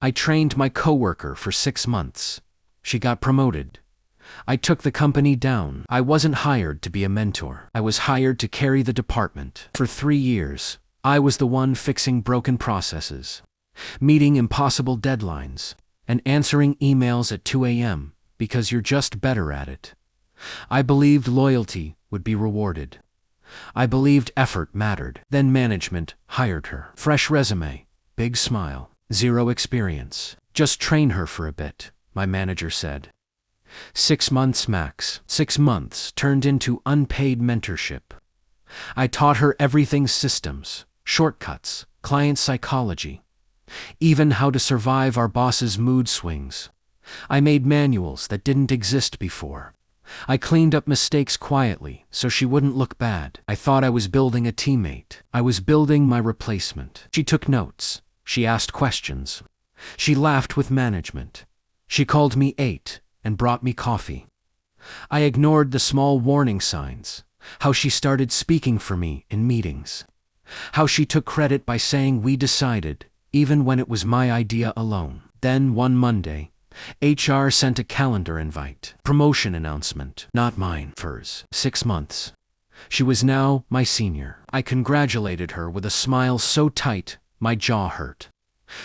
I trained my coworker for 6 months. She got promoted. I took the company down. I wasn't hired to be a mentor. I was hired to carry the department. For 3 years, I was the one fixing broken processes, meeting impossible deadlines, and answering emails at 2 a.m. because you're just better at it. I believed loyalty would be rewarded. I believed effort mattered. Then management hired her. Fresh resume, big smile, 0 experience. Just train her for a bit, my manager said. 6 months max. 6 months turned into unpaid mentorship. I taught her everything: systems, shortcuts, client psychology, even how to survive our boss's mood swings. I made manuals that didn't exist before. I cleaned up mistakes quietly so she wouldn't look bad. I thought I was building a teammate. I was building my replacement. She took notes. She asked questions. She laughed with management. She called me 8 and brought me coffee. I ignored the small warning signs. How she started speaking for me in meetings. How she took credit by saying we decided, even when it was my idea alone. Then one Monday, HR sent a calendar invite. Promotion announcement. Not mine. Furs. 6 months. She was now my senior. I congratulated her with a smile so tight, my jaw hurt.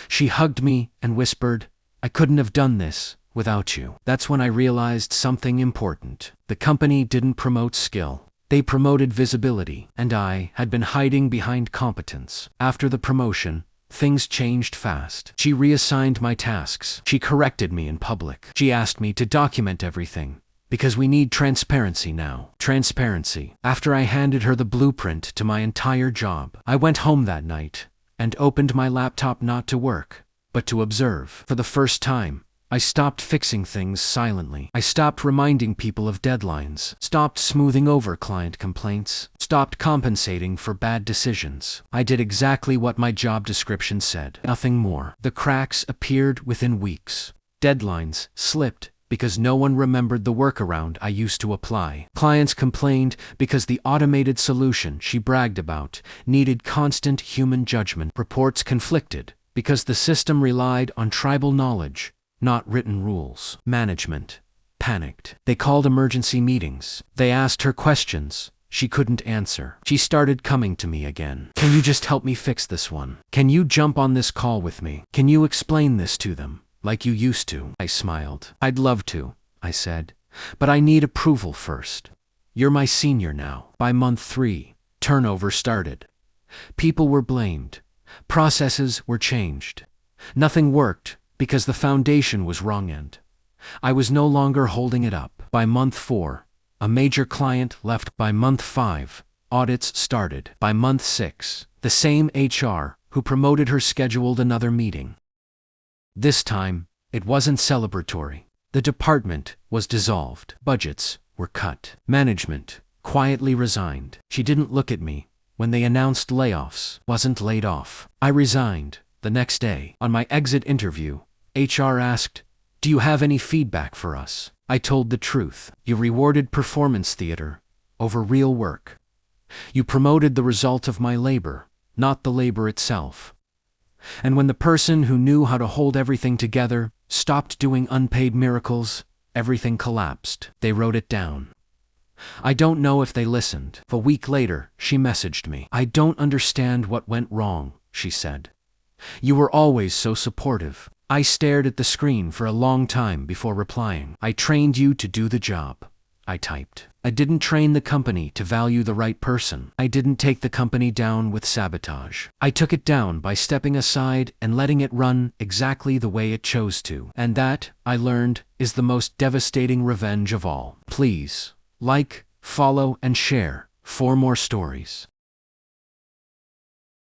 She hugged me and whispered, "I couldn't have done this without you." That's when I realized something important. The company didn't promote skill. They promoted visibility, and I had been hiding behind competence. After the promotion, things changed fast. She reassigned my tasks. She corrected me in public. She asked me to document everything, because we need transparency now. Transparency. After I handed her the blueprint to my entire job, I went home that night and opened my laptop not to work, but to observe. For the first time, I stopped fixing things silently. I stopped reminding people of deadlines, stopped smoothing over client complaints, stopped compensating for bad decisions. I did exactly what my job description said. Nothing more. The cracks appeared within weeks. Deadlines slipped because no one remembered the workaround I used to apply. Clients complained because the automated solution she bragged about needed constant human judgment. Reports conflicted because the system relied on tribal knowledge, not written rules. Management panicked. They called emergency meetings. They asked her questions she couldn't answer. She started coming to me again. "Can you just help me fix this one? Can you jump on this call with me? Can you explain this to them, like you used to?" I smiled. "I'd love to," I said, "but I need approval first. You're my senior now." By month 3, turnover started. People were blamed. Processes were changed. Nothing worked because the foundation was wrong, and I was no longer holding it up. By month 4, a major client left. By month 5, audits started. By month 6, the same HR who promoted her scheduled another meeting. This time, it wasn't celebratory. The department was dissolved. Budgets were cut. Management quietly resigned. She didn't look at me when they announced layoffs. Wasn't laid off. I resigned the next day. On my exit interview, HR asked, "Do you have any feedback for us?" I told the truth. "You rewarded performance theater over real work. You promoted the result of my labor, not the labor itself." And when the person who knew how to hold everything together stopped doing unpaid miracles, everything collapsed. They wrote it down. I don't know if they listened. A week later, she messaged me. "I don't understand what went wrong," she said. "You were always so supportive." I stared at the screen for a long time before replying. "I trained you to do the job," I typed. "I didn't train the company to value the right person. I didn't take the company down with sabotage. I took it down by stepping aside and letting it run exactly the way it chose to. And that, I learned, is the most devastating revenge of all." Please like, follow, and share for more stories.